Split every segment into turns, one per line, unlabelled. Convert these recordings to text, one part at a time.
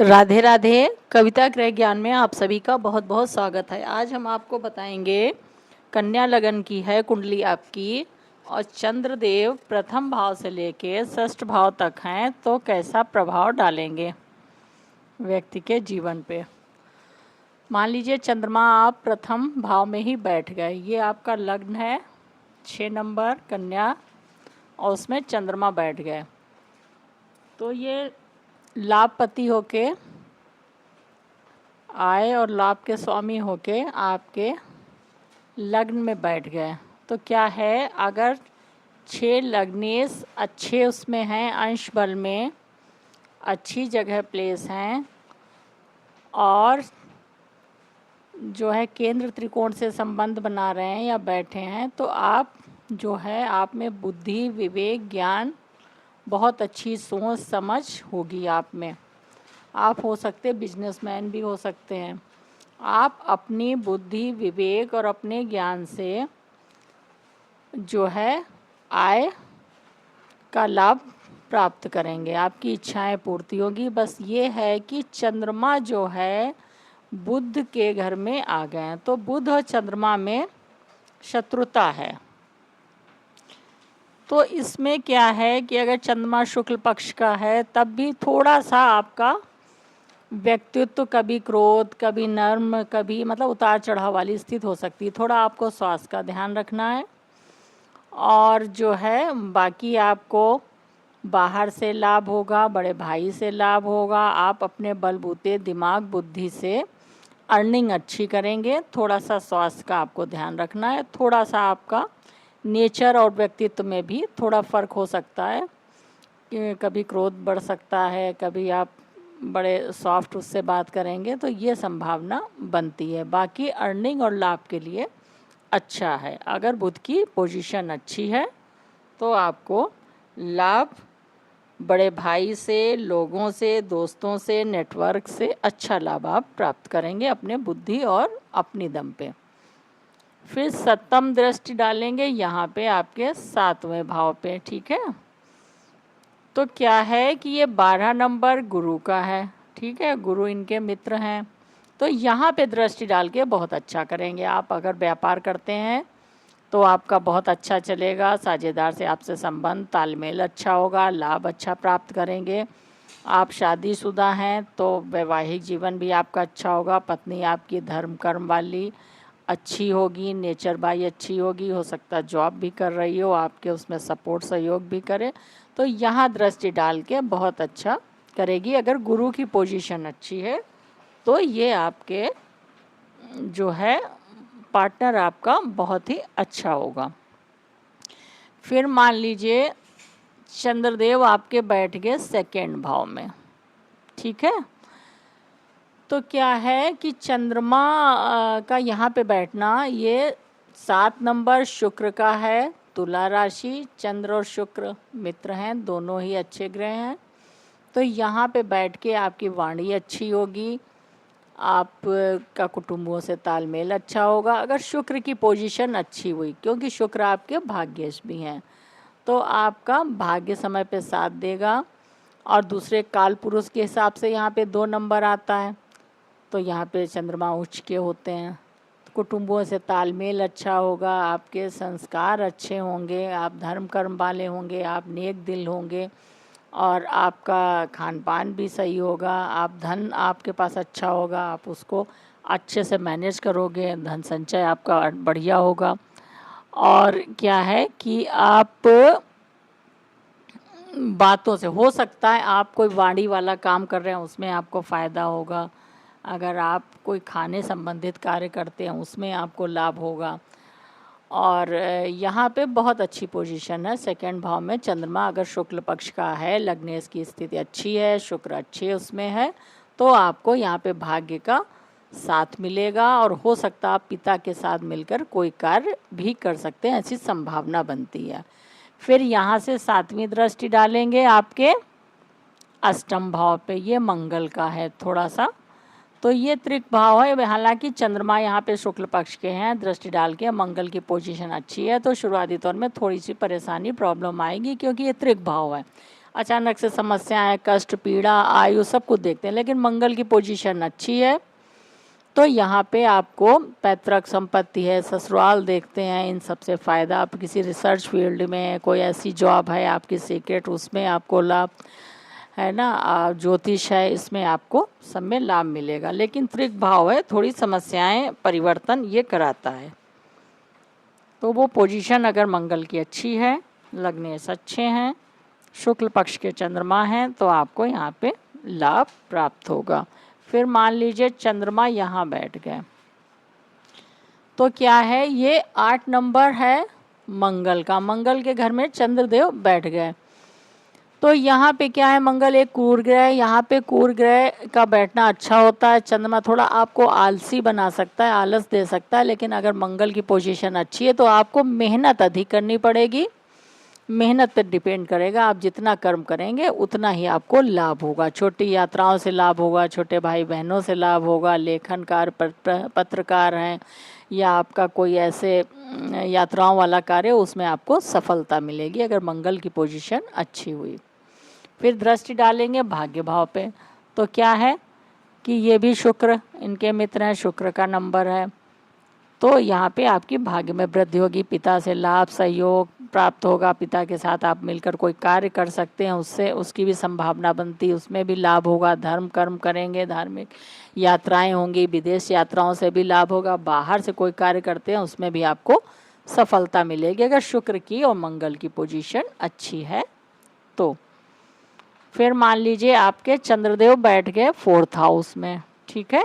राधे राधे। कविता गृह ज्ञान में आप सभी का बहुत बहुत स्वागत है। आज हम आपको बताएंगे कन्या लगन की है कुंडली आपकी और चंद्रदेव प्रथम भाव से लेके षष्ठ भाव तक हैं, तो कैसा प्रभाव डालेंगे व्यक्ति के जीवन पे। मान लीजिए चंद्रमा आप प्रथम भाव में ही बैठ गए, ये आपका लग्न है 6 नंबर कन्या और उसमें चंद्रमा बैठ गए, तो ये लाभपति होके आए और लाभ के स्वामी होके आपके लग्न में बैठ गए। तो क्या है, अगर 6 लग्नेश अच्छे उसमें हैं, अंश बल में अच्छी जगह प्लेस हैं और जो है केंद्र त्रिकोण से संबंध बना रहे हैं या बैठे हैं, तो आप जो है आप में बुद्धि विवेक ज्ञान बहुत अच्छी सोच समझ होगी आप में। आप हो सकते बिजनेसमैन भी हो सकते हैं। आप अपनी बुद्धि विवेक और अपने ज्ञान से जो है आय का लाभ प्राप्त करेंगे, आपकी इच्छाएं पूर्ति होगी। बस ये है कि चंद्रमा जो है बुध के घर में आ गए हैं, तो बुध और चंद्रमा में शत्रुता है। तो इसमें क्या है कि अगर चंद्रमा शुक्ल पक्ष का है तब भी थोड़ा सा आपका व्यक्तित्व कभी क्रोध कभी नर्म कभी मतलब उतार चढ़ाव वाली स्थिति हो सकती है। थोड़ा आपको स्वास्थ्य का ध्यान रखना है और जो है बाकी आपको बाहर से लाभ होगा, बड़े भाई से लाभ होगा। आप अपने बलबूते दिमाग बुद्धि से अर्निंग अच्छी करेंगे। थोड़ा सा स्वास्थ्य का आपको ध्यान रखना है। थोड़ा सा आपका नेचर और व्यक्तित्व में भी थोड़ा फ़र्क हो सकता है, कभी क्रोध बढ़ सकता है, कभी आप बड़े सॉफ्ट उससे बात करेंगे, तो ये संभावना बनती है। बाकी अर्निंग और लाभ के लिए अच्छा है। अगर बुध की पोजीशन अच्छी है तो आपको लाभ बड़े भाई से, लोगों से, दोस्तों से, नेटवर्क से अच्छा लाभ आप प्राप्त करेंगे अपने बुद्धि और अपनी दम पे। फिर सप्तम दृष्टि डालेंगे यहाँ पे आपके 7वें भाव पे, ठीक है। तो क्या है कि ये 12 नंबर गुरु का है, ठीक है, गुरु इनके मित्र हैं। तो यहाँ पे दृष्टि डाल के बहुत अच्छा करेंगे। आप अगर व्यापार करते हैं तो आपका बहुत अच्छा चलेगा, साझेदार से आपसे संबंध तालमेल अच्छा होगा, लाभ अच्छा प्राप्त करेंगे। आप शादीशुदा हैं तो वैवाहिक जीवन भी आपका अच्छा होगा। पत्नी आपकी धर्म कर्म वाली अच्छी होगी, नेचर बाई अच्छी होगी। हो सकता है जॉब भी कर रही हो, आपके उसमें सपोर्ट सहयोग भी करे, तो यहाँ दृष्टि डाल के बहुत अच्छा करेगी। अगर गुरु की पोजीशन अच्छी है तो ये आपके जो है पार्टनर आपका बहुत ही अच्छा होगा। फिर मान लीजिए चंद्रदेव आपके बैठ गए 2nd भाव में, ठीक है। तो क्या है कि चंद्रमा का यहाँ पे बैठना ये 7 नंबर शुक्र का है, तुला राशि। चंद्र और शुक्र मित्र हैं, दोनों ही अच्छे ग्रह हैं। तो यहाँ पे बैठ के आपकी वाणी अच्छी होगी, आपका कुटुंबों से तालमेल अच्छा होगा अगर शुक्र की पोजीशन अच्छी हुई, क्योंकि शुक्र आपके भाग्येश भी हैं। तो आपका भाग्य समय पे साथ देगा। और दूसरे काल पुरुष के हिसाब से यहाँ पे 2 नंबर आता है, तो यहाँ पे चंद्रमा उच्च के होते हैं। तो कुटुंबों से तालमेल अच्छा होगा, आपके संस्कार अच्छे होंगे, आप धर्म कर्म वाले होंगे, आप नेक दिल होंगे और आपका खान पान भी सही होगा। आप धन आपके पास अच्छा होगा, आप उसको अच्छे से मैनेज करोगे, धन संचय आपका बढ़िया होगा। और क्या है कि आप बातों से हो सकता है आप कोई वाणी वाला काम कर रहे हैं उसमें आपको फ़ायदा होगा। अगर आप कोई खाने संबंधित कार्य करते हैं उसमें आपको लाभ होगा। और यहाँ पे बहुत अच्छी पोजीशन है 2nd भाव में। चंद्रमा अगर शुक्ल पक्ष का है, लग्नेश की स्थिति अच्छी है, शुक्र अच्छे उसमें है, तो आपको यहाँ पे भाग्य का साथ मिलेगा और हो सकता है आप पिता के साथ मिलकर कोई कार्य भी कर सकते हैं, ऐसी संभावना बनती है। फिर यहाँ से 7वीं दृष्टि डालेंगे आपके 8म भाव पे, ये मंगल का है थोड़ा सा। तो ये त्रिक भाव है, हालांकि चंद्रमा यहाँ पे शुक्ल पक्ष के हैं, दृष्टि डाल के मंगल की पोजीशन अच्छी है, तो शुरुआती तौर में थोड़ी सी परेशानी प्रॉब्लम आएगी क्योंकि ये त्रिक भाव है। अचानक से समस्याएं, कष्ट, पीड़ा, आयु सब कुछ देखते हैं। लेकिन मंगल की पोजीशन अच्छी है तो यहाँ पे आपको पैतृक संपत्ति है, ससुराल देखते हैं, इन सब से फ़ायदा। आप किसी रिसर्च फील्ड में, कोई ऐसी जॉब है आपकी सीक्रेट, उसमें आपको लाभ है ना, ज्योतिष है, इसमें आपको सब में लाभ मिलेगा। लेकिन त्रिक भाव है, थोड़ी समस्याएं, परिवर्तन ये कराता है। तो वो पोजीशन अगर मंगल की अच्छी है, लग्नेश अच्छे हैं, शुक्ल पक्ष के चंद्रमा हैं, तो आपको यहाँ पे लाभ प्राप्त होगा। फिर मान लीजिए चंद्रमा यहाँ बैठ गए तो क्या है, ये 8 नंबर है मंगल का। मंगल के घर में चंद्रदेव बैठ गए तो यहाँ पे क्या है, मंगल एक क्रूर ग्रह है। यहाँ पे क्रूर ग्रह का बैठना अच्छा होता है। चंद्रमा थोड़ा आपको आलसी बना सकता है, आलस दे सकता है, लेकिन अगर मंगल की पोजीशन अच्छी है तो आपको मेहनत अधिक करनी पड़ेगी। मेहनत पर डिपेंड करेगा, आप जितना कर्म करेंगे उतना ही आपको लाभ होगा। छोटी यात्राओं से लाभ होगा, छोटे भाई बहनों से लाभ होगा, लेखनकार, पत्रकार हैं, या आपका कोई ऐसे यात्राओं वाला कार्य, उसमें आपको सफलता मिलेगी अगर मंगल की पोजीशन अच्छी हुई। फिर दृष्टि डालेंगे भाग्य भाव पे, तो क्या है कि ये भी शुक्र इनके मित्र हैं, शुक्र का नंबर है, तो यहाँ पे आपकी भाग्य में वृद्धि होगी। पिता से लाभ, सहयोग प्राप्त होगा, पिता के साथ आप मिलकर कोई कार्य कर सकते हैं, उससे उसकी भी संभावना बनती है, उसमें भी लाभ होगा। धर्म कर्म करेंगे, धार्मिक यात्राएं होंगी, विदेश यात्राओं से भी लाभ होगा। बाहर से कोई कार्य करते हैं उसमें भी आपको सफलता मिलेगी अगर शुक्र की और मंगल की पोजीशन अच्छी है तो। फिर मान लीजिए आपके चंद्रदेव बैठ गए 4th हाउस में, ठीक है।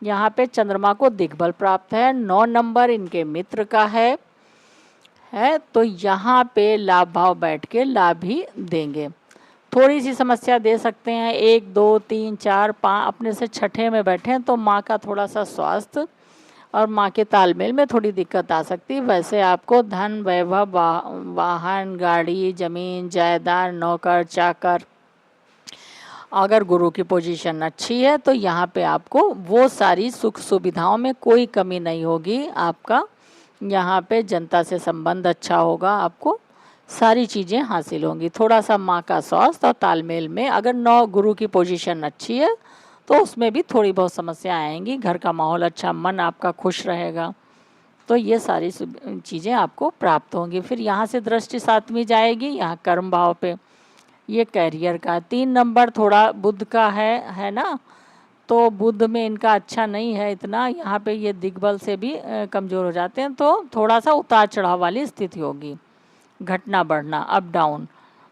यहाँ पे चंद्रमा को दिग्बल प्राप्त है, 9 नंबर इनके मित्र का है तो यहाँ पे लाभ भाव बैठ के लाभ ही देंगे। थोड़ी सी समस्या दे सकते हैं, 1 2 3 4 5 अपने से छठे में बैठे हैं तो माँ का थोड़ा सा स्वास्थ्य और माँ के तालमेल में थोड़ी दिक्कत आ सकती है। वैसे आपको धन, वैभव, वाहन, गाड़ी, जमीन, जायदाद, नौकर चाकर, अगर गुरु की पोजीशन अच्छी है तो यहाँ पे आपको वो सारी सुख सुविधाओं में कोई कमी नहीं होगी। आपका यहाँ पे जनता से संबंध अच्छा होगा, आपको सारी चीज़ें हासिल होंगी। थोड़ा सा माँ का स्वास्थ्य और तालमेल में, अगर 9 गुरु की पोजीशन अच्छी है तो उसमें भी थोड़ी बहुत समस्या आएंगी। घर का माहौल अच्छा, मन आपका खुश रहेगा, तो ये सारी चीज़ें आपको प्राप्त होंगी। फिर यहाँ से दृष्टि 7वीं जाएगी, यहाँ कर्म भाव पे, ये कैरियर का 3 नंबर थोड़ा बुध का है ना, तो बुध में इनका अच्छा नहीं है इतना। यहाँ पे ये दिग्बल से भी कमज़ोर हो जाते हैं, तो थोड़ा सा उतार चढ़ाव वाली स्थिति होगी, घटना बढ़ना, अप डाउन।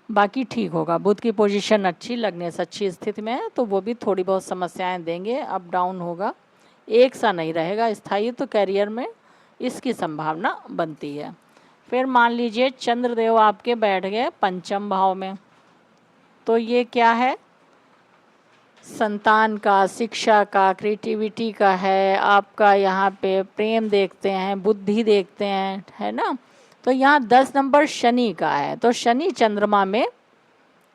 बाकी ठीक होगा। बुध की पोजीशन अच्छी, लग्नेश अच्छी स्थिति में है तो वो भी थोड़ी बहुत समस्याएं देंगे, अप डाउन होगा, एक सा नहीं रहेगा स्थायी। तो कैरियर में इसकी संभावना बनती है। फिर मान लीजिए चंद्रदेव आपके बैठ गए 5म भाव में, तो ये क्या है, संतान का, शिक्षा का, क्रिएटिविटी का है। आपका यहाँ पे प्रेम देखते हैं, बुद्धि देखते हैं, है ना। तो यहाँ 10 नंबर शनि का है, तो शनि चंद्रमा में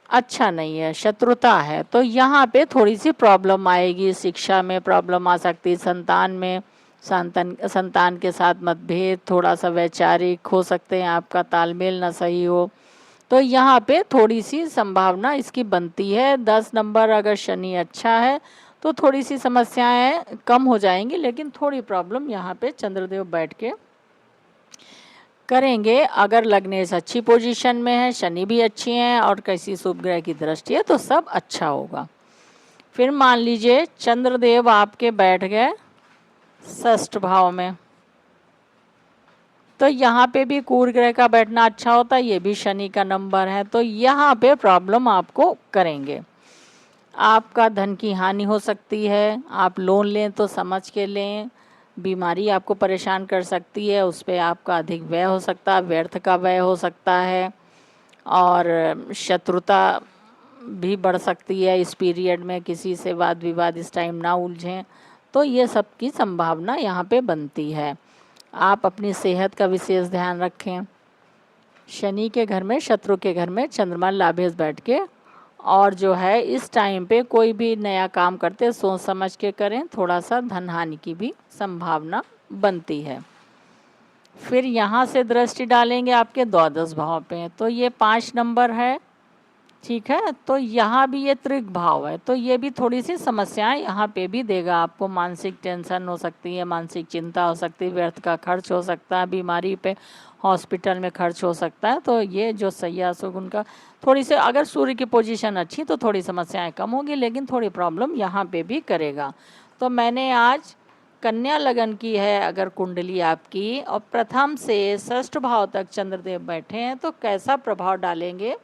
अच्छा नहीं है, शत्रुता है, तो यहाँ पे थोड़ी सी प्रॉब्लम आएगी। शिक्षा में प्रॉब्लम आ सकती है, संतान में संतान के साथ मतभेद, थोड़ा सा वैचारिक हो सकते हैं, आपका तालमेल ना सही हो, तो यहाँ पे थोड़ी सी संभावना इसकी बनती है। 10 नंबर अगर शनि अच्छा है तो थोड़ी सी समस्याएं कम हो जाएंगी, लेकिन थोड़ी प्रॉब्लम यहाँ पे चंद्रदेव बैठ के करेंगे। अगर लग्नेश अच्छी पोजीशन में है, शनि भी अच्छी हैं और किसी शुभ ग्रह की दृष्टि है तो सब अच्छा होगा। फिर मान लीजिए चंद्रदेव आपके बैठ गए 6th भाव में, तो यहाँ पे भी क्रूर ग्रह का बैठना अच्छा होता है, ये भी शनि का नंबर है, तो यहाँ पे प्रॉब्लम आपको करेंगे। आपका धन की हानि हो सकती है, आप लोन लें तो समझ के लें, बीमारी आपको परेशान कर सकती है, उस पर आपका अधिक व्यय हो सकता है, व्यर्थ का व्यय हो सकता है, और शत्रुता भी बढ़ सकती है इस पीरियड में। किसी से वाद विवाद इस टाइम ना उलझें, तो ये सब की संभावना यहाँ पे बनती है। आप अपनी सेहत का विशेष ध्यान रखें। शनि के घर में, शत्रु के घर में चंद्रमा लाभेश बैठ के, और जो है इस टाइम पे कोई भी नया काम करते सोच समझ के करें, थोड़ा सा धन हानि की भी संभावना बनती है। फिर यहाँ से दृष्टि डालेंगे आपके द्वादश भाव पे, तो ये 5 नंबर है ठीक है। तो यहाँ भी ये त्रिक भाव है, तो ये भी थोड़ी सी समस्याएं यहाँ पे भी देगा आपको। मानसिक टेंशन हो सकती है, मानसिक चिंता हो सकती है, व्यर्थ का खर्च हो सकता है, बीमारी पे हॉस्पिटल में खर्च हो सकता है। तो ये जो सैया सुगुन का थोड़ी सी, अगर सूर्य की पोजीशन अच्छी तो थोड़ी समस्याएं कम होगी, लेकिन थोड़ी प्रॉब्लम यहाँ पे भी करेगा। तो मैंने आज कन्या लगन की है अगर कुंडली आपकी, और प्रथम से षष्ठ भाव तक चंद्रदेव बैठे हैं, तो कैसा प्रभाव डालेंगे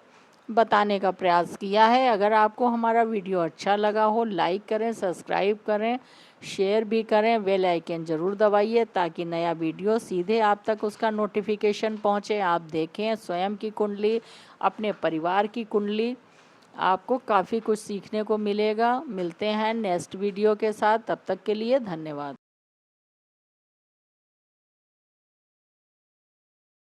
बताने का प्रयास किया है। अगर आपको हमारा वीडियो अच्छा लगा हो, लाइक करें, सब्सक्राइब करें, शेयर भी करें, बेल आइकन ज़रूर दबाइए ताकि नया वीडियो सीधे आप तक उसका नोटिफिकेशन पहुंचे। आप देखें स्वयं की कुंडली, अपने परिवार की कुंडली, आपको काफ़ी कुछ सीखने को मिलेगा। मिलते हैं नेक्स्ट वीडियो के साथ, तब तक के लिए धन्यवाद।